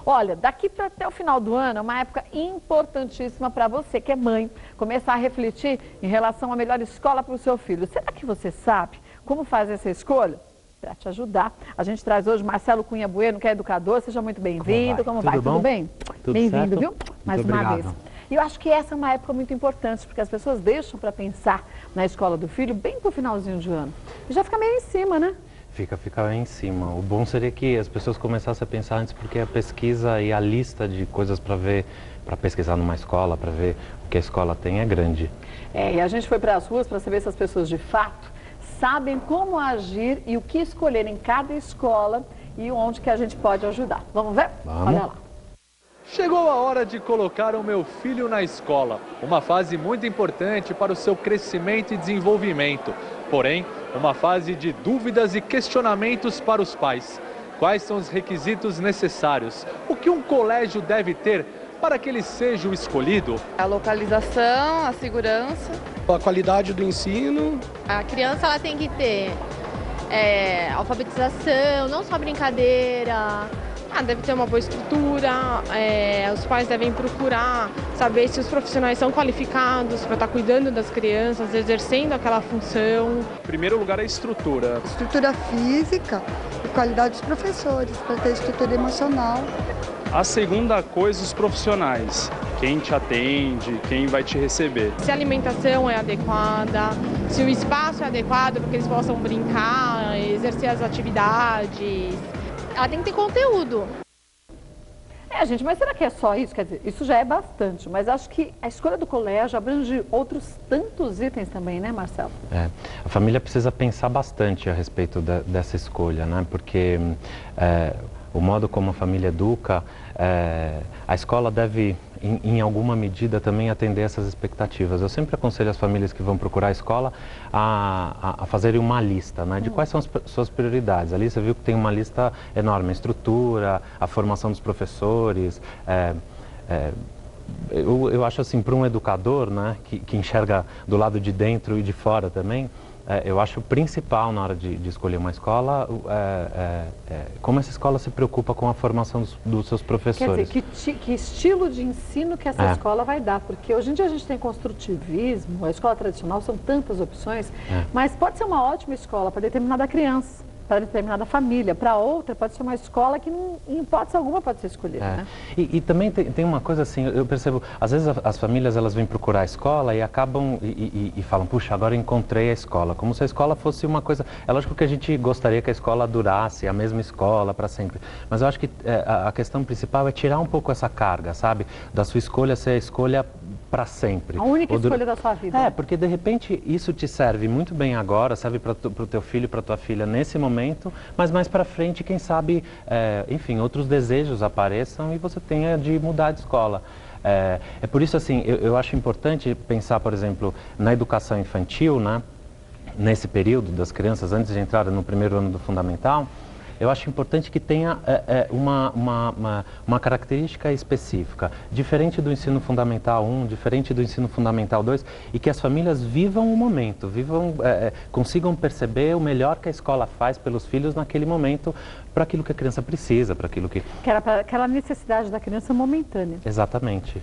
Olha, daqui para até o final do ano é uma época importantíssima para você, que é mãe, começar a refletir em relação à melhor escola para o seu filho. Será que você sabe como fazer essa escolha? Para te ajudar, a gente traz hoje Marcelo Cunha Bueno, que é educador. Seja muito bem-vindo. Como vai? Tudo bem? Tudo bem-vindo, certo? viu? Mais Muito uma obrigado. vez. E eu acho que essa é uma época muito importante, porque as pessoas deixam para pensar na escola do filho bem pro finalzinho de ano. E já fica meio em cima, né? Fica em cima. O bom seria que as pessoas começassem a pensar antes, porque a pesquisa e a lista de coisas para ver, para pesquisar numa escola, para ver o que a escola tem é grande. E a gente foi para as ruas para saber se as pessoas de fato sabem como agir e o que escolher em cada escola e onde que a gente pode ajudar. Vamos ver? Vamos. Olha lá. Chegou a hora de colocar o meu filho na escola, uma fase muito importante para o seu crescimento e desenvolvimento. Porém, uma fase de dúvidas e questionamentos para os pais. Quais são os requisitos necessários? O que um colégio deve ter para que ele seja o escolhido? A localização, a segurança. A qualidade do ensino. A criança ela tem que ter alfabetização, não só brincadeira. Deve ter uma boa estrutura, os pais devem procurar saber se os profissionais são qualificados para estar cuidando das crianças, exercendo aquela função. Em primeiro lugar, a estrutura. Estrutura física e qualidade dos professores, para ter estrutura emocional. A segunda coisa, os profissionais. Quem te atende, quem vai te receber. Se a alimentação é adequada, se o espaço é adequado para que eles possam brincar, exercer as atividades. Ela tem que ter conteúdo. Gente, mas será que é só isso? Quer dizer, isso já é bastante, mas acho que a escolha do colégio abrange outros tantos itens também, né, Marcelo? A família precisa pensar bastante a respeito dessa escolha, né? Porque o modo como a família educa, a escola deve, em alguma medida, também atender essas expectativas. Eu sempre aconselho as famílias que vão procurar a escola a fazerem uma lista, né, de quais são as suas prioridades. Ali você viu que tem uma lista enorme: a estrutura, a formação dos professores. Eu acho assim, para um educador, né, que enxerga do lado de dentro e de fora também, eu acho principal na hora de escolher uma escola como essa escola se preocupa com a formação dos seus professores. Quer dizer, que estilo de ensino que essa escola vai dar, porque hoje em dia a gente tem construtivismo, a escola tradicional são tantas opções, mas pode ser uma ótima escola para determinada criança, para determinada família, para outra pode ser uma escola que em hipótese alguma pode ser escolhida. Né? E também tem uma coisa assim, eu percebo, às vezes as famílias elas vêm procurar a escola e acabam e falam, puxa, agora eu encontrei a escola, como se a escola fosse uma coisa. É lógico que a gente gostaria que a escola durasse, a mesma escola para sempre, mas eu acho que a questão principal é tirar um pouco essa carga, sabe, da sua escolha ser a escolha para sempre. A única escolha da sua vida. Porque de repente isso te serve muito bem agora, serve para o teu filho, para tua filha nesse momento, mas mais para frente, quem sabe, enfim, outros desejos apareçam e você tenha de mudar de escola. É por isso, assim, eu acho importante pensar, por exemplo, na educação infantil, né? Nesse período das crianças, antes de entrar no primeiro ano do fundamental. Eu acho importante que tenha uma característica específica, diferente do ensino fundamental 1, diferente do ensino fundamental 2, e que as famílias vivam o momento, consigam perceber o melhor que a escola faz pelos filhos naquele momento, para aquilo que a criança precisa, para aquilo que... Aquela necessidade da criança momentânea. Exatamente.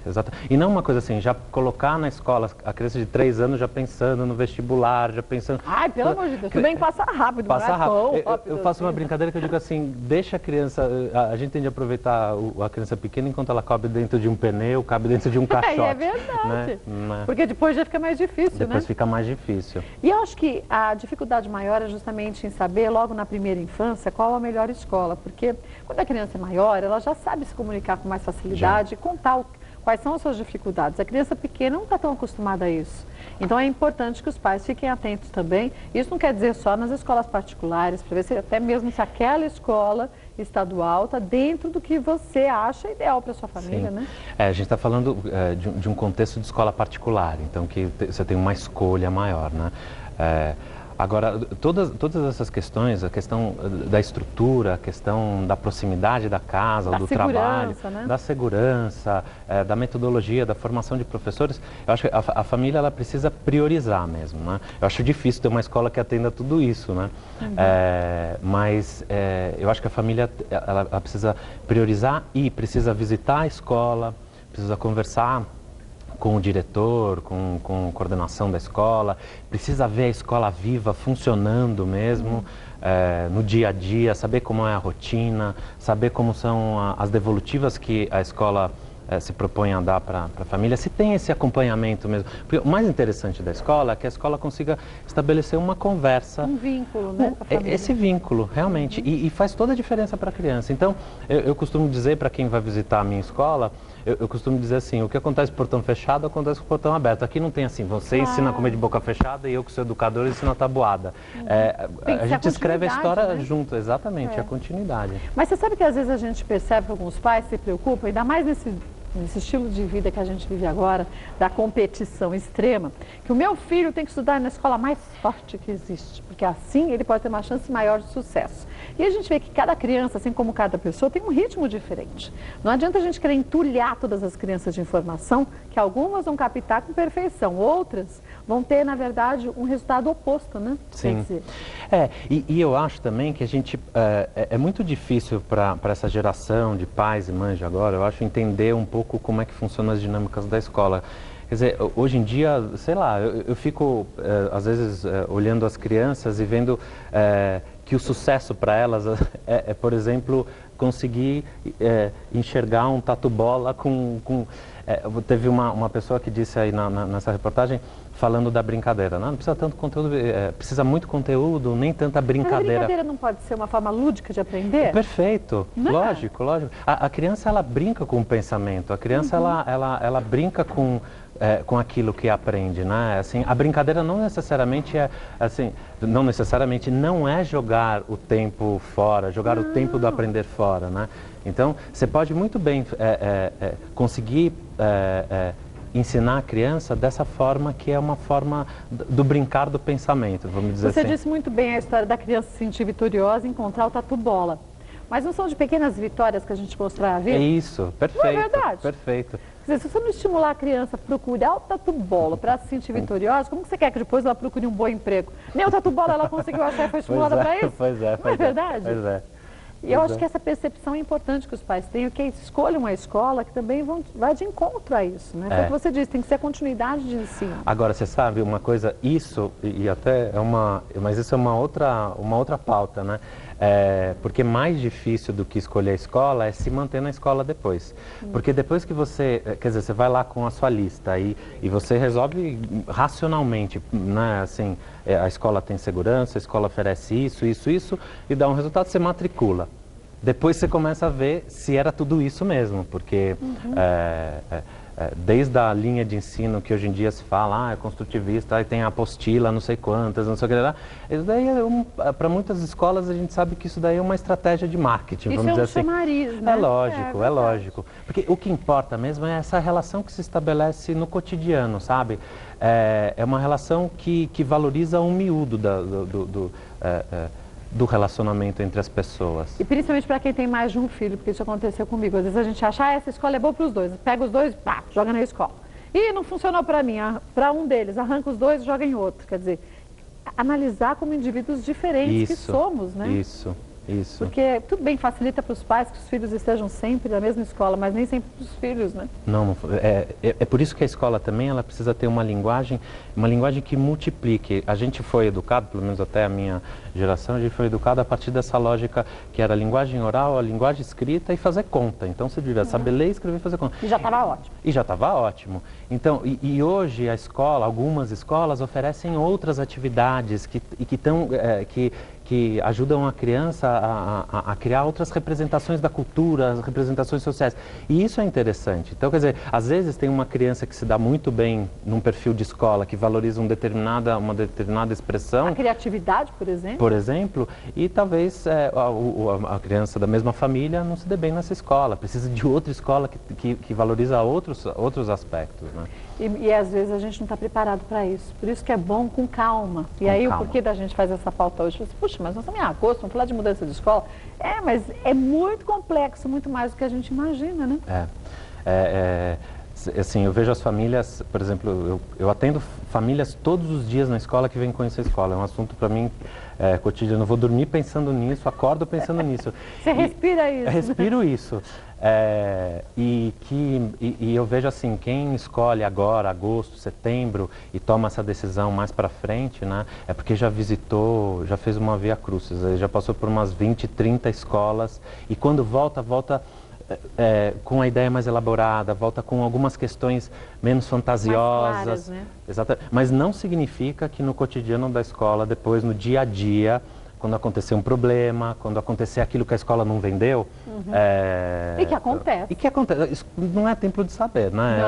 E não uma coisa assim, já colocar na escola a criança de 3 anos já pensando no vestibular, já pensando... Ai, pelo amor de Deus, tudo bem que passa rápido. Passa rápido. Eu faço uma brincadeira que eu digo assim, deixa a criança, a gente tem de aproveitar a criança pequena enquanto ela cabe dentro de um pneu, cabe dentro de um caixote. É verdade, né? Porque depois já fica mais difícil, Depois fica mais difícil. E eu acho que a dificuldade maior é justamente em saber, logo na primeira infância, qual a melhor escola, porque quando a criança é maior, ela já sabe se comunicar com mais facilidade e contar quais são as suas dificuldades. A criança pequena não está tão acostumada a isso. Então é importante que os pais fiquem atentos também. Isso não quer dizer só nas escolas particulares, para ver se até mesmo se aquela escola estadual está dentro do que você acha ideal para sua família, né? A gente está falando de um contexto de escola particular, então que você tem uma escolha maior, né? Agora, todas essas questões, a questão da estrutura, a questão da proximidade da casa, do trabalho, né? da segurança, da metodologia, da formação de professores, eu acho que a família ela precisa priorizar mesmo, né? Eu acho difícil ter uma escola que atenda tudo isso, né? Mas eu acho que a família ela precisa priorizar e precisa visitar a escola, precisa conversar com o diretor, com a coordenação da escola, precisa ver a escola viva, funcionando mesmo, no dia a dia, saber como é a rotina, saber como são as devolutivas que a escola se propõe a dar para a família, se tem esse acompanhamento mesmo. Porque o mais interessante da escola é que a escola consiga estabelecer uma conversa. Um vínculo, né, com a família. Esse vínculo, realmente, e faz toda a diferença para a criança. Então, eu costumo dizer para quem vai visitar a minha escola, eu costumo dizer assim, o que acontece com o portão fechado, acontece com o portão aberto. Aqui não tem assim, você ensina a comer de boca fechada e eu, que sou educador, ensino a tabuada. A gente escreve a história, né, junto, exatamente, a continuidade. Mas você sabe que às vezes a gente percebe que alguns pais se preocupam, ainda mais nesse estilo de vida que a gente vive agora, da competição extrema, que o meu filho tem que estudar na escola mais forte que existe, porque assim ele pode ter uma chance maior de sucesso. E a gente vê que cada criança, assim como cada pessoa, tem um ritmo diferente. Não adianta a gente querer entulhar todas as crianças de informação, que algumas vão captar com perfeição, outras vão ter, na verdade, um resultado oposto, né? Sim. E eu acho também que a gente, é muito difícil para essa geração de pais e mães de agora, eu acho, entender um pouco como é que funcionam as dinâmicas da escola. Quer dizer, hoje em dia, sei lá, eu fico, às vezes, olhando as crianças e vendo que o sucesso para elas por exemplo, conseguir enxergar um tatu-bola teve uma pessoa que disse aí nessa reportagem, falando da brincadeira. Não precisa tanto conteúdo, precisa muito conteúdo, nem tanta brincadeira. Mas a brincadeira não pode ser uma forma lúdica de aprender? Perfeito, não lógico. A criança, ela brinca com o pensamento, a criança, ela brinca com aquilo que aprende, né? Assim, a brincadeira não necessariamente não é jogar o tempo fora, jogar o tempo do aprender fora, né? Então, você pode muito bem conseguir ensinar a criança dessa forma que é uma forma do brincar do pensamento, vamos dizer assim. Você disse muito bem a história da criança se sentir vitoriosa e encontrar o tatu-bola. Mas não são de pequenas vitórias que a gente constrói a vida? É isso, perfeito. Não é verdade? Perfeito. Quer dizer, se você não estimular a criança a procurar o tatu-bola para se sentir vitoriosa, como que você quer que depois ela procure um bom emprego? Nem o tatu-bola ela conseguiu achar e foi estimulada para isso? Não é verdade? Pois é. E eu acho que essa percepção é importante que os pais tenham, que escolham uma escola que também vai de encontro a isso, né? Foi o que você disse, tem que ser a continuidade de ensino. Agora, você sabe uma coisa, isso, e até mas isso é uma outra pauta, né? Porque mais difícil do que escolher a escola é se manter na escola depois. Porque depois que você, quer dizer, você vai lá com a sua lista e você resolve racionalmente, né? Assim, a escola tem segurança, a escola oferece isso, e dá um resultado, você matricula. Depois você começa a ver se era tudo isso mesmo, porque desde a linha de ensino que hoje em dia se fala, é construtivista, aí tem a apostila, não sei quantas, não sei o que lá. Isso daí, para muitas escolas, a gente sabe que isso daí é uma estratégia de marketing, isso vamos dizer assim. Chamariz, né? É lógico. Porque o que importa mesmo é essa relação que se estabelece no cotidiano, sabe? É uma relação que valoriza o miúdo do relacionamento entre as pessoas. E principalmente para quem tem mais de um filho, porque isso aconteceu comigo. Às vezes a gente acha, essa escola é boa para os dois. Pega os dois, pá, joga na escola. E não funcionou para mim, para um deles, arranca os dois e joga em outro. Quer dizer, analisar como indivíduos diferentes que somos, né? Isso. Porque tudo bem, facilita para os pais que os filhos estejam sempre na mesma escola, mas nem sempre para os filhos, né? Não, é por isso que a escola também ela precisa ter uma linguagem que multiplique. A gente foi educado, pelo menos até a minha geração, a gente foi educado a partir dessa lógica que era a linguagem oral, a linguagem escrita e fazer conta. Então você devia saber ler, escrever e fazer conta. E já estava ótimo. E já estava ótimo. Então, e hoje a escola, algumas escolas oferecem outras atividades que ajudam a criança a criar outras representações da cultura, as representações sociais. E isso é interessante. Então, quer dizer, às vezes tem uma criança que se dá muito bem num perfil de escola, que valoriza uma determinada expressão. A criatividade, por exemplo. Por exemplo, e talvez a criança da mesma família não se dê bem nessa escola. Precisa de outra escola que valoriza outros aspectos, né? E às vezes a gente não está preparado para isso. Por isso que é bom com calma. E aí o porquê da gente fazer essa pauta hoje? Puxa, mas nós estamos em agosto, vamos falar de mudança de escola. Mas é muito complexo, muito mais do que a gente imagina, né? Assim, eu vejo as famílias, por exemplo, eu atendo famílias todos os dias na escola que vêm conhecer a escola. É um assunto para mim cotidiano. Eu vou dormir pensando nisso, acordo pensando nisso. Você respira isso. Respiro isso. E eu vejo assim, quem escolhe agora, agosto, setembro, e toma essa decisão mais para frente, né, é porque já visitou, já fez uma via crucis, já passou por umas 20, 30 escolas, e quando volta com a ideia mais elaborada, volta com algumas questões menos fantasiosas. Mais claras, né? Exatamente. Mas não significa que no cotidiano da escola, depois no dia a dia, quando acontecer um problema, quando acontecer aquilo que a escola não vendeu... E que acontece. E que acontece. Isso não é tempo de saber, né?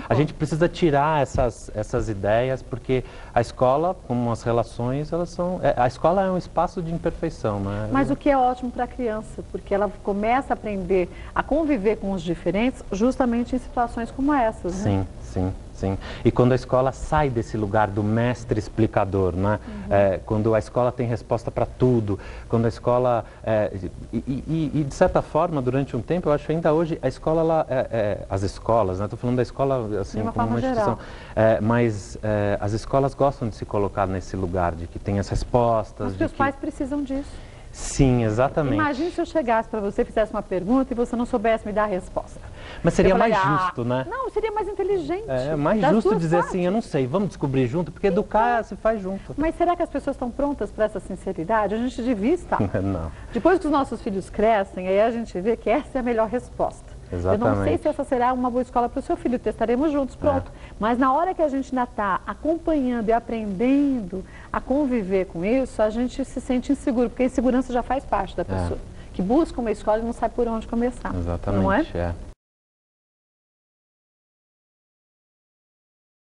A gente precisa tirar essas ideias, porque a escola, como as relações, elas são... a escola é um espaço de imperfeição, né? Mas o que é ótimo para a criança, porque ela começa a aprender a conviver com os diferentes justamente em situações como essas, né? Sim. E quando a escola sai desse lugar do mestre explicador, né? Quando a escola tem resposta para tudo, quando a escola... de certa forma, durante um tempo, eu acho que ainda hoje, a escola, as escolas, né? Estou falando da escola assim, como uma instituição, mas as escolas gostam de se colocar nesse lugar, de que tem as respostas. Mas os pais precisam disso. Sim, exatamente. Imagine se eu chegasse para você, fizesse uma pergunta e você não soubesse me dar a resposta. Mas seria mais justo, né? Não, seria mais inteligente. Mais justo dizer assim, eu não sei, vamos descobrir junto, porque educar se faz junto. Mas será que as pessoas estão prontas para essa sinceridade? A gente devia estar. Não. Depois que os nossos filhos crescem, aí a gente vê que essa é a melhor resposta. Exatamente. Eu não sei se essa será uma boa escola para o seu filho, testaremos juntos, pronto. Mas na hora que a gente ainda está acompanhando e aprendendo a conviver com isso, a gente se sente inseguro, porque a insegurança já faz parte da pessoa, que busca uma escola e não sabe por onde começar. Exatamente, não é?